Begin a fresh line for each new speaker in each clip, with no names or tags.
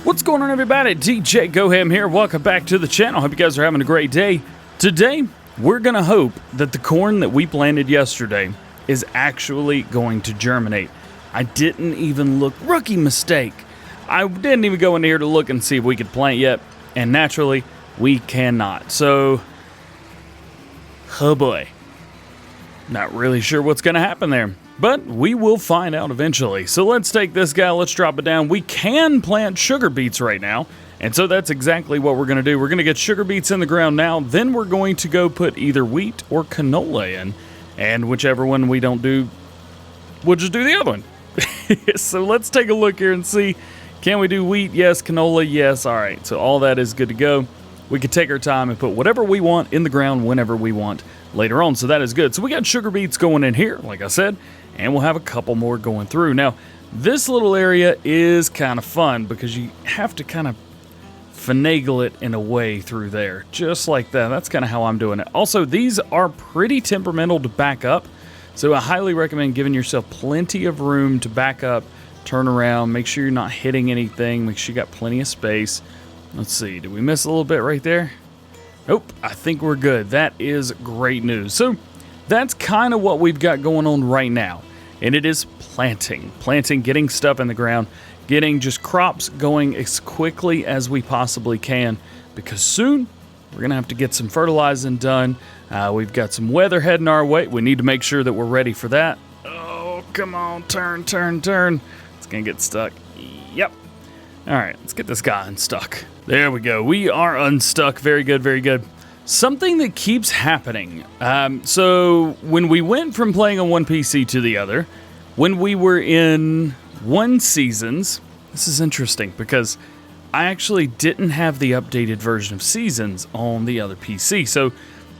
What's going on, everybody? DJ GoHam here. Welcome back to the channel. Hope you guys are having a great day. Today, we're going to hope that the corn that we planted yesterday is actually going to germinate. I didn't even look. Rookie mistake. I didn't even go in here to look and see if we could plant yet. And naturally, we cannot. So, oh boy. Not really sure what's going to happen there. But we will find out eventually. So let's take this guy, let's drop it down. We can plant sugar beets right now. And so that's exactly what we're going to do. We're going to get sugar beets in the ground now. Then we're going to go put either wheat or canola in. And whichever one we don't do, we'll just do the other one. So let's take a look here and see. Can we do wheat? Yes. Canola? Yes. All right. So all that is good to go. We can take our time and put whatever we want in the ground whenever we want later on. So that is good. So we got sugar beets going in here, like I said. And we'll have a couple more going through. Now, this little area is kind of fun because you have to kind of finagle it in a way through there. Just like that. That's kind of how I'm doing it. Also, these are pretty temperamental to back up. So I highly recommend giving yourself plenty of room to back up, turn around, make sure you're not hitting anything, make sure you got plenty of space. Let's see, did we miss a little bit right there? Nope, I think we're good. That is great news. So that's kind of what we've got going on right now. And it is planting, getting stuff in the ground, getting just crops going as quickly as we possibly can, because soon we're going to have to get some fertilizing done. We've got some weather heading our way. We need to make sure that we're ready for that. Oh, come on, turn. It's going to get stuck. Yep. All right, let's get this guy unstuck. There we go. We are unstuck. Very good, very good. Something that keeps happening. So when we went from playing on one PC to the other, when we were in one seasons, this is interesting because I actually didn't have the updated version of seasons on the other PC. So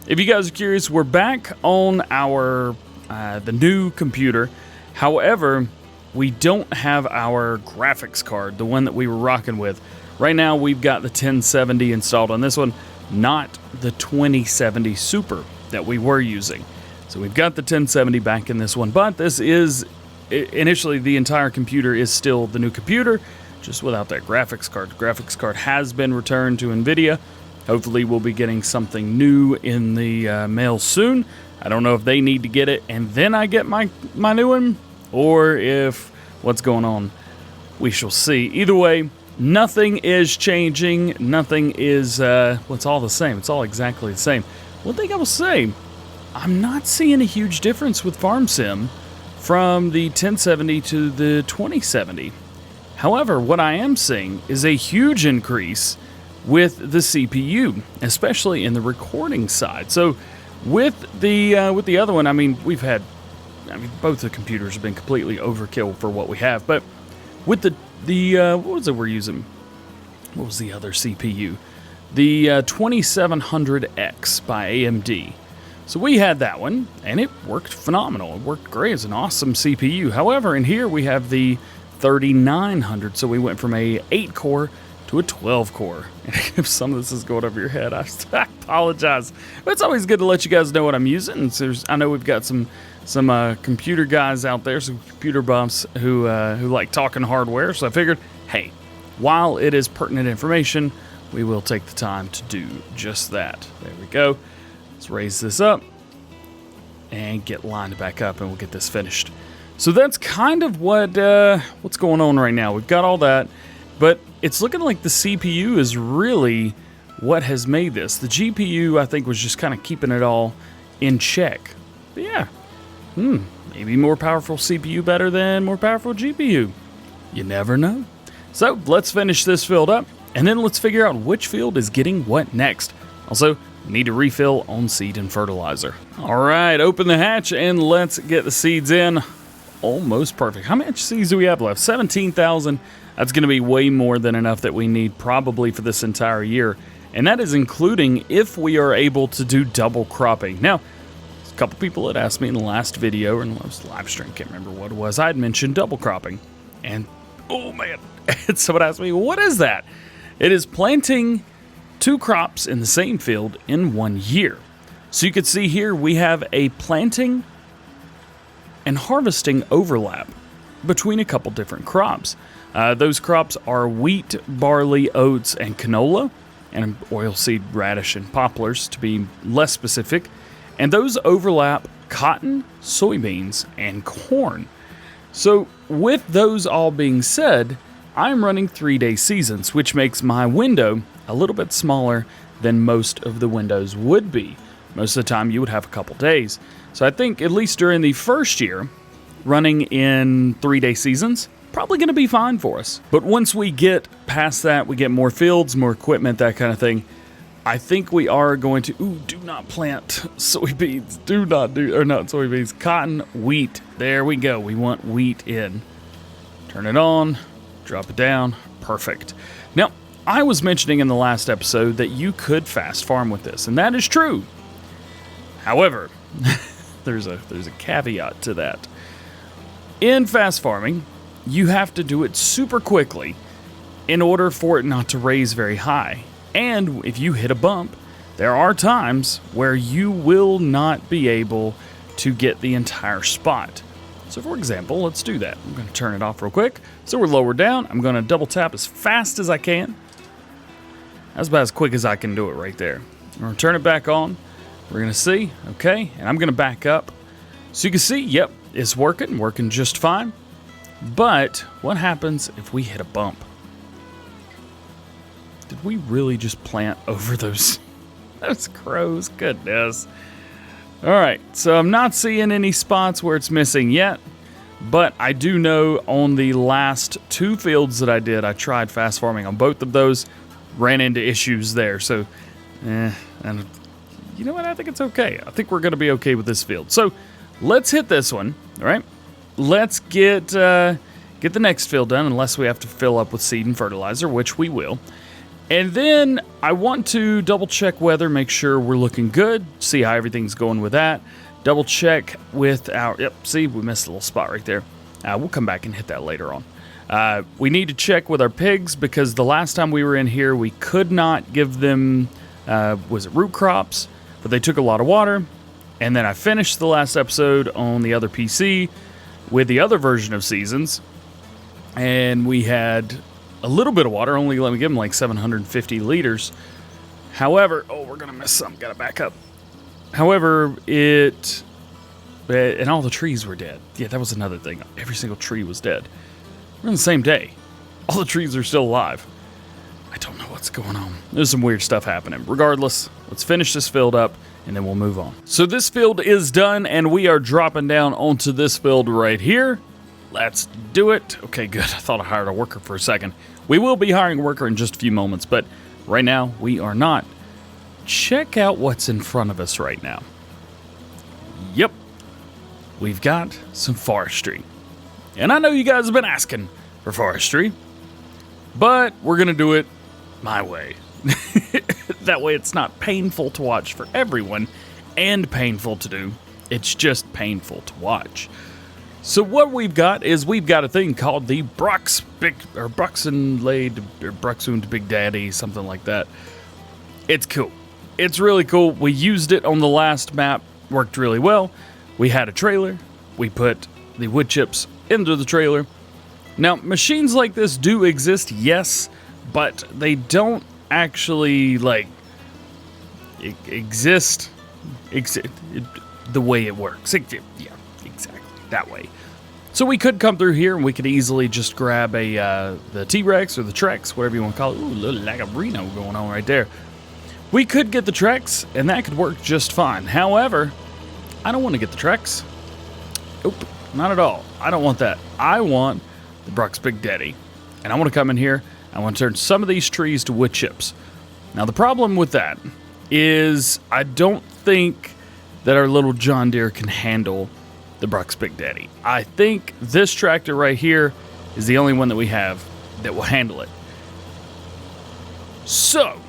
if you guys are curious, we're back on our the new computer. However, we don't have our graphics card, the one that we were rocking with. Right now, we've got the 1070 installed on this one, not the 2070 Super that we were using. So we've got the 1070 back in this one, but this is, initially the entire computer is still the new computer, just without that graphics card. The graphics card has been returned to NVIDIA. Hopefully we'll be getting something new in the mail soon. I don't know if they need to get it and then I get my new one, or if what's going on, we shall see. Either way, nothing is changing. Nothing is, it's all the same. It's all exactly the same. One thing I will say, I'm not seeing a huge difference with Farm Sim from the 1070 to the 2070. However, what I am seeing is a huge increase with the CPU, especially in the recording side. So with the other one, I mean, both the computers have been completely overkill for what we have. But with the what was it we're using? What was the other CPU? The 2700X by AMD. So we had that one, and it worked phenomenal. It worked great. It's an awesome CPU. However, in here we have the 3900. So we went from a 8-core to a 12-core. If some of this is going over your head, I apologize. But it's always good to let you guys know what I'm using. So I know we've got some computer guys out there, some computer buffs who like talking hardware. So I figured, hey, while it is pertinent information, we will take the time to do just that. There we go. Let's raise this up and get lined back up, and we'll get this finished. So that's kind of what's going on right now. We've got all that, but it's looking like the CPU is really what has made this. The GPU, I think, was just kind of keeping it all in check. But yeah. Maybe more powerful CPU better than more powerful GPU. You never know. So let's finish this field up, and then let's figure out which field is getting what next. Also, we need to refill on seed and fertilizer. All right, open the hatch and let's get the seeds in. Almost perfect. How much seeds do we have left? 17,000. That's going to be way more than enough that we need probably for this entire year. And that is including if we are able to do double cropping. Now, a couple people had asked me in the last video, or in the last live stream, can't remember what it was, I had mentioned double cropping. And, oh man, someone asked me, what is that? It is planting 2 crops in the same field in 1 year. So you can see here we have a planting and harvesting overlap. between a couple different crops. Those crops are wheat, barley, oats, and canola, and oilseed radish and poplars to be less specific. And those overlap cotton, soybeans, and corn. So with those all being said, I'm running 3-day seasons, which makes my window a little bit smaller than most of the windows would be. Most of the time you would have a couple days. So I think at least during the first year, running in 3-day seasons, probably going to be fine for us. But once we get past that, we get more fields, more equipment, that kind of thing, I think we are going to, do not plant soybeans. Not soybeans, cotton, wheat. There we go. We want wheat in. Turn it on, drop it down. Perfect. Now, I was mentioning in the last episode that you could fast farm with this, and that is true. However, there's a caveat to that. In fast farming, you have to do it super quickly in order for it not to raise very high. And if you hit a bump, there are times where you will not be able to get the entire spot. So for example, let's do that. I'm going to turn it off real quick. So we're lower down. I'm going to double tap as fast as I can. That's about as quick as I can do it right there. I'm going to turn it back on. We're going to see. Okay. And I'm going to back up. So you can see, yep, it's working just fine. But what happens if we hit a bump? Did we really just plant over those crows? Goodness. All right, so I'm not seeing any spots where it's missing yet, but I do know on the last 2 fields that I did, I tried fast farming on both of those, ran into issues there. So, and you know what? I think it's okay. I think we're going to be okay with this field. So let's hit this one, all right? Let's get the next field done, unless we have to fill up with seed and fertilizer, which we will. And then I want to double check weather, make sure we're looking good, see how everything's going with that. Double check with our, see, we missed a little spot right there. We'll come back and hit that later on. We need to check with our pigs because the last time we were in here, we could not give them, was it root crops? But they took a lot of water. And then I finished the last episode on the other PC with the other version of Seasons. And we had a little bit of water, only let me give them like 750 liters. However, we're going to miss some. Got to back up. However, and all the trees were dead. Yeah, that was another thing. Every single tree was dead. We're on the same day. All the trees are still alive. I don't know what's going on. There's some weird stuff happening. Regardless, let's finish this field up and then we'll move on. So this field is done and we are dropping down onto this field right here. Let's do it. Okay, good. I thought I hired a worker for a second. We will be hiring a worker in just a few moments, but right now we are not. Check out what's in front of us right now. Yep. We've got some forestry. And I know you guys have been asking for forestry, but we're going to do it my way. That way it's not painful to watch for everyone and painful to do. It's just painful to watch. So what we've got is we've got a thing called the Bruxund Big Daddy, something like that. It's cool. It's really cool. We used it on the last map. Worked really well. We had a trailer. We put the wood chips into the trailer. Now, machines like this do exist, yes, but they don't actually, exist the way it works. Yeah, exactly, that way. So we could come through here and we could easily just grab the T-Rex or the Trex, whatever you want to call it. Ooh, a little Lagabrino going on right there. We could get the Trex, and that could work just fine. However, I don't want to get the Trex. Nope, not at all. I don't want that. I want the Brux Big Daddy. And I want to come in here. I want to turn some of these trees to wood chips. Now, the problem with that is I don't think that our little John Deere can handle the Brux Big Daddy. I think this tractor right here is the only one that we have that will handle it. So,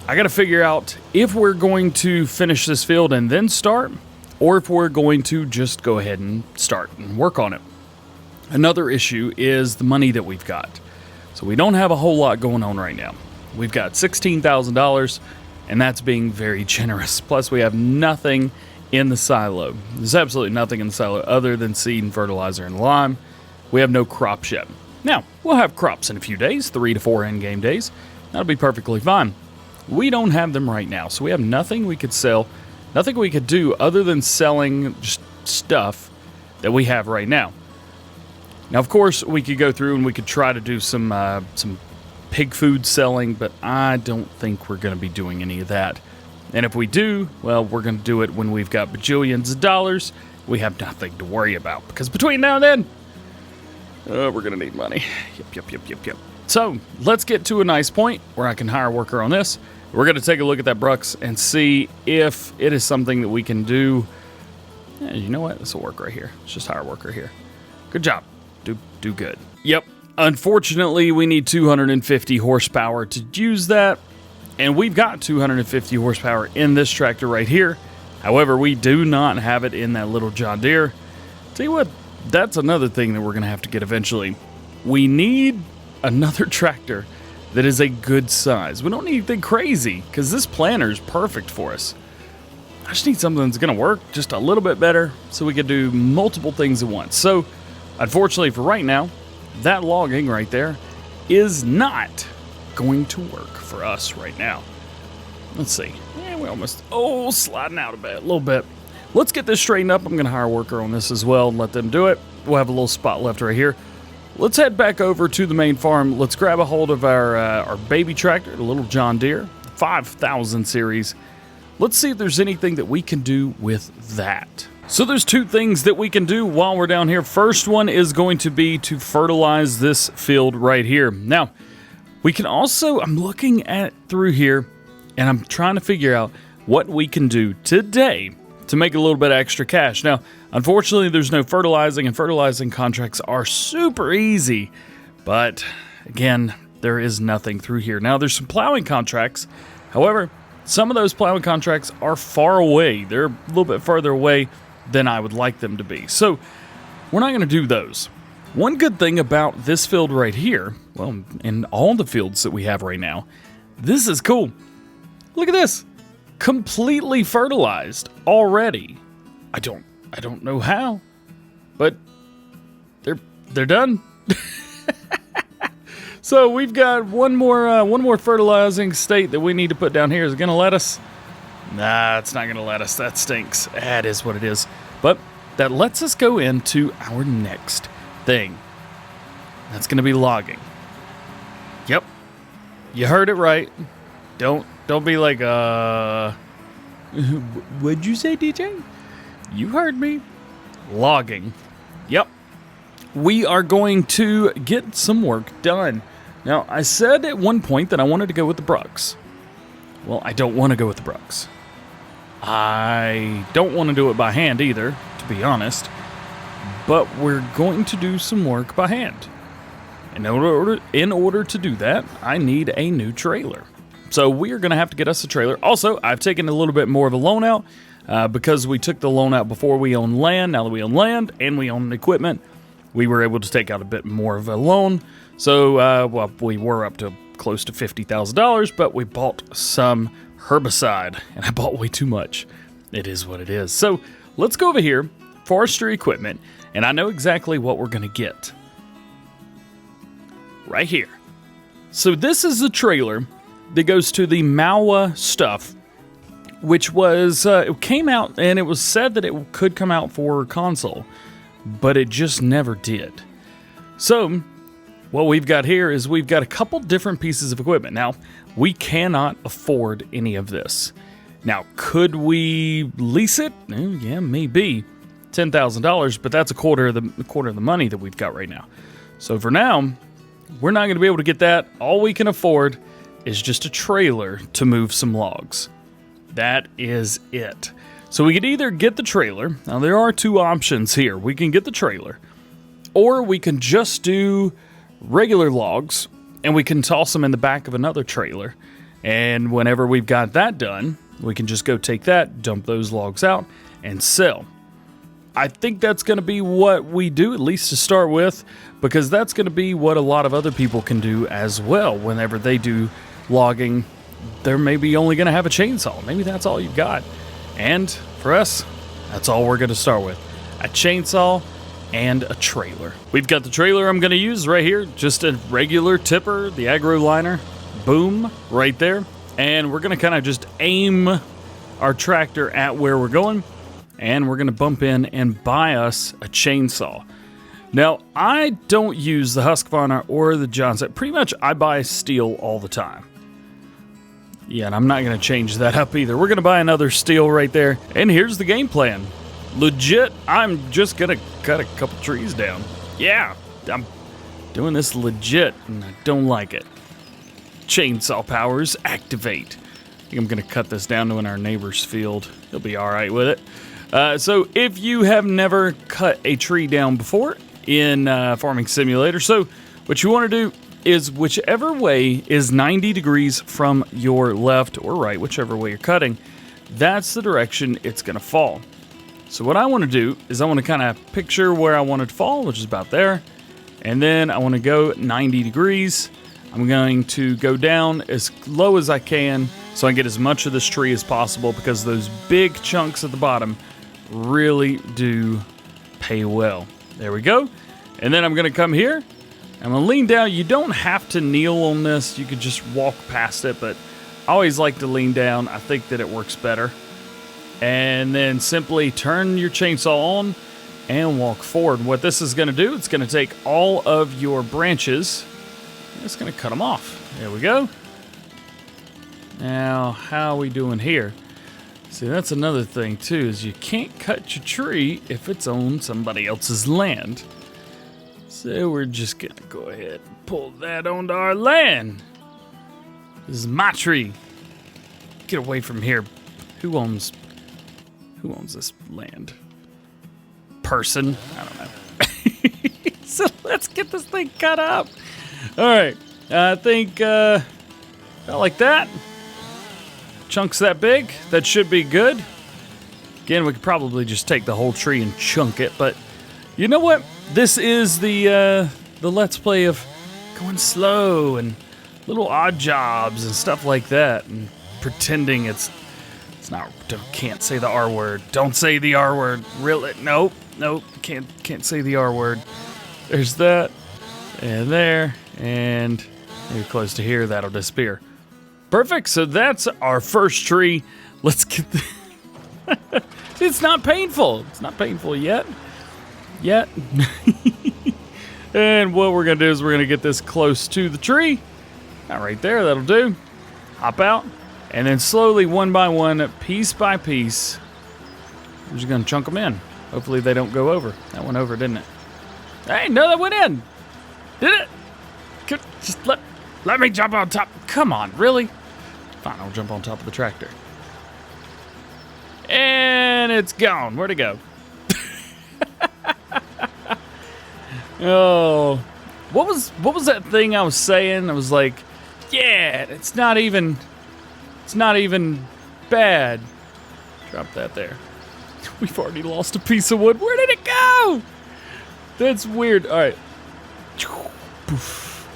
I got to figure out if we're going to finish this field and then start, or if we're going to just go ahead and start and work on it. Another issue is the money that we've got. So we don't have a whole lot going on right now. We've got $16,000, and that's being very generous. Plus, we have nothing in the silo. There's absolutely nothing in the silo other than seed and fertilizer and lime. we have no crops yet. Now, we'll have crops in a few days, 3 to 4 in-game days. That'll be perfectly fine. We don't have them right now, so we have nothing we could sell, nothing we could do other than selling just stuff that we have right now. Now, of course, we could go through and we could try to do some pig food selling, but I don't think we're going to be doing any of that. And if we do, well, we're going to do it when we've got bajillions of dollars. We have nothing to worry about, because between now and then, we're going to need money. Yep. So, let's get to a nice point where I can hire a worker on this. We're going to take a look at that Brux and see if it is something that we can do. Yeah, you know what? This will work right here. Let's just hire a worker here. Good job. Do good. Yep. Unfortunately, we need 250 horsepower to use that. And we've got 250 horsepower in this tractor right here. However, we do not have it in that little John Deere. Tell you what, that's another thing that we're going to have to get eventually. We need another tractor that is a good size. We don't need anything crazy, because this planter is perfect for us. I just need something that's going to work just a little bit better so we can do multiple things at once. So, unfortunately for right now, that logging right there is not going to work for us right now. Let's see. Yeah, we almost, sliding out a bit, a little bit. Let's get this straightened up. I'm going to hire a worker on this as well and let them do it. We'll have a little spot left right here. Let's head back over to the main farm. Let's grab a hold of our baby tractor, the little John Deere 5000 series. Let's see if there's anything that we can do with that. So there's two things that we can do while we're down here. First one is going to be to fertilize this field right here. Now, we can also, I'm looking at through here, and I'm trying to figure out what we can do today to make a little bit of extra cash. Now, unfortunately, there's no fertilizing, and fertilizing contracts are super easy. But, again, there is nothing through here. Now, there's some plowing contracts. However, some of those plowing contracts are far away. They're a little bit further away than I would like them to be. So, we're not going to do those. One good thing about this field right here, well, in all the fields that we have right now, this is cool. Look at this. Completely fertilized already. I don't know how, but they're done. So we've got one more fertilizing state that we need to put down here. Is it gonna let us? Nah, it's not gonna let us. That stinks. That is what it is. But that lets us go into our next thing. That's gonna be logging. Yep. You heard it right. Don't be like, what'd you say, DJ? You heard me. Logging. Yep. We are going to get some work done. Now, I said at one point that I wanted to go with the Brux. Well, I don't want to go with the Brux. I don't want to do it by hand either, to be honest. But we're going to do some work by hand. In order to do that, I need a new trailer. So we are going to have to get us a trailer. Also, I've taken a little bit more of a loan out because we took the loan out before we owned land. Now that we own land and we own equipment, we were able to take out a bit more of a loan. So, we were up to close to $50,000, but we bought some herbicide, and I bought way too much. It is what it is. So let's go over here, forestry equipment, and I know exactly what we're going to get. Right here. So this is the trailer that goes to the Maua stuff, which was, it came out, and it was said that it could come out for console, but it just never did. So, what we've got here is we've got a couple different pieces of equipment. Now, we cannot afford any of this. Now, could we lease it? Yeah, maybe $10,000, but that's a quarter of the money that we've got right now. So for now, we're not going to be able to get that. All we can afford is just a trailer to move some logs. That is it. So we could either get the trailer. Now, there are two options here. We can get the trailer, or we can just do regular logs, and we can toss them in the back of another trailer. And whenever we've got that done, we can just go take that, dump those logs out, and sell. I think that's going to be what we do, at least to start with, because that's going to be what a lot of other people can do as well. Whenever they do logging, they're maybe only going to have a chainsaw. Maybe that's all you've got. And for us, that's all we're going to start with. A chainsaw and a trailer. We've got the trailer I'm going to use right here, just a regular tipper, the Agro Liner, boom, right there. And we're going to kind of just aim our tractor at where we're going, and we're going to bump in and buy us a chainsaw. Now, I don't use the Husqvarna or the Johnson. Pretty much, I buy steel all the time. Yeah, and I'm not going to change that up either. We're going to buy another steel right there. And here's the game plan. Legit, I'm just going to cut a couple trees down. Yeah, I'm doing this legit, and I don't like it. Chainsaw powers activate. I think I'm going to cut this down to in our neighbor's field. He'll be all right with it. So if you have never cut a tree down before in Farming Simulator, so what you want to do is whichever way is 90 degrees from your left or right, whichever way you're cutting, that's the direction it's going to fall. So what I want to do is I want to kind of picture where I want it to fall, which is about there. And then I want to go 90 degrees. I'm going to go down as low as I can so I get as much of this tree as possible, because those big chunks at the bottom really do pay well. There we go. And then I'm going to come here. I'm going to lean down. You don't have to kneel on this. You could just walk past it, but I always like to lean down. I think that it works better. And then simply turn your chainsaw on and walk forward. What this is going to do, it's going to take all of your branches and it's going to cut them off. There we go. Now, how are we doing here? See, that's another thing too, is you can't cut your tree if it's on somebody else's land. So we're just gonna go ahead and pull that onto our land. This is my tree. Get away from here. Who owns this land? Person? I don't know. So let's get this thing cut up. All right, I think about like that. Chunks that big, that should be good. Again, we could probably just take the whole tree and chunk it, but you know what? This is the Let's Play of going slow and little odd jobs and stuff like that, and pretending it's not. Can't say the R word. Don't say the R word. Really? Nope. Can't say the R word. There's that, and there, and maybe close to here. That'll disappear. Perfect. So that's our first tree. Let's get the. It's not painful. It's not painful yet. And what we're going to do is we're going to get this close to the tree. Not right there. That'll do. Hop out. And then slowly, one by one, piece by piece, we're just going to chunk them in. Hopefully they don't go over. That went over, didn't it? Hey, no, that went in. Did it? Just let me jump on top. Come on, really? Fine, I'll jump on top of the tractor. And it's gone. Where'd it go? Oh, what was that thing I was saying? I was like, yeah, it's not even bad. Drop that there. We've already lost a piece of wood. Where did it go? That's weird. All right. Poof.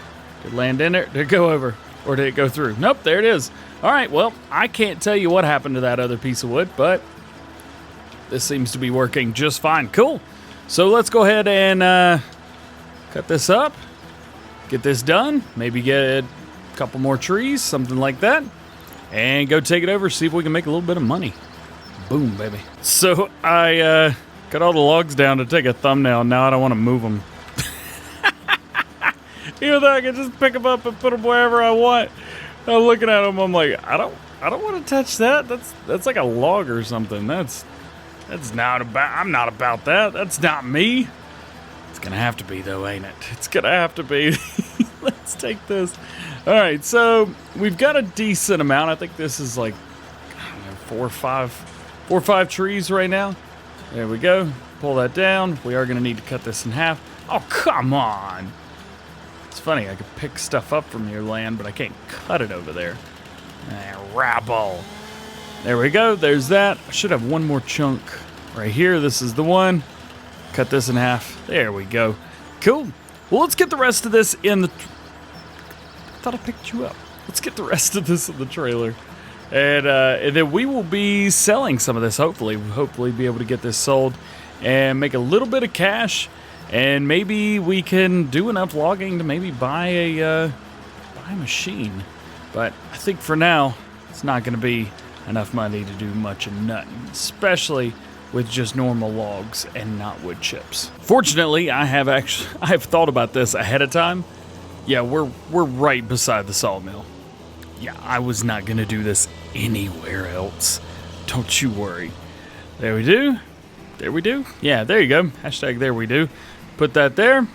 Did it land in there? Did it go over? Or did it go through? Nope, there it is. All right, well, I can't tell you what happened to that other piece of wood, but this seems to be working just fine. Cool. So let's go ahead and cut this up, get this done, maybe get a couple more trees, something like that, and go take it over, see if we can make a little bit of money. Boom, baby. So I cut all the logs down to take a thumbnail. Now I don't want to move them. Even though I can just pick them up and put them wherever I want. I'm looking at them, I'm like, I don't want to touch that. That's like a log or something. That's not about. I'm not about that. That's not me. It's gonna have to be though, ain't it? It's gonna have to be. Let's take this. All right, so we've got a decent amount. I think this is like, I don't know, four or five trees right now. There we go. Pull that down. We are gonna need to cut this in half. Oh, come on. It's funny, I could pick stuff up from your land, but I can't cut it over there. Rabble. There we go, there's that. I should have one more chunk right here. This is the one. Cut this in half. There we go. Cool. Well, let's get the rest of this in the... I thought I picked you up. Let's get the rest of this in the trailer. And then we will be selling some of this, hopefully. We'll hopefully be able to get this sold and make a little bit of cash. And maybe we can do enough logging to maybe buy a machine. But I think for now, it's not going to be enough money to do much of nothing, especially with just normal logs and not wood chips. Fortunately, I have thought about this ahead of time. Yeah, we're right beside the sawmill. Yeah, I was not going to do this anywhere else. Don't you worry. There we do. There we do. Yeah, there you go. Hashtag there we do. Put that there.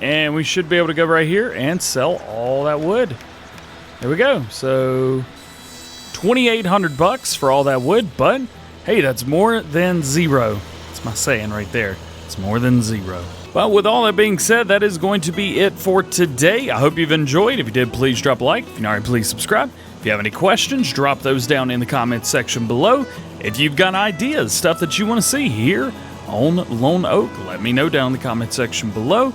And we should be able to go right here and sell all that wood. There we go. So $2,800 for all that wood. But hey, that's more than zero. That's my saying right there. It's more than zero. But with all that being said, that is going to be it for today. I hope you've enjoyed. If you did, please drop a like. If you're not already, please subscribe. If you have any questions, drop those down in the comments section below. If you've got ideas, stuff that you want to see here on Lone Oak, let me know down in the comment section below.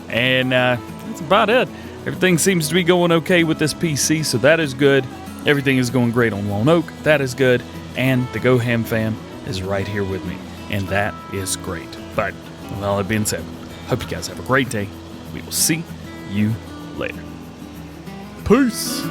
And that's about it. Everything seems to be going okay with this PC, so that is good. Everything is going great on Lone Oak. That is good. And the Go Ham fam is right here with me, and that is great. But with all that being said, hope you guys have a great day. We will see you later. Peace.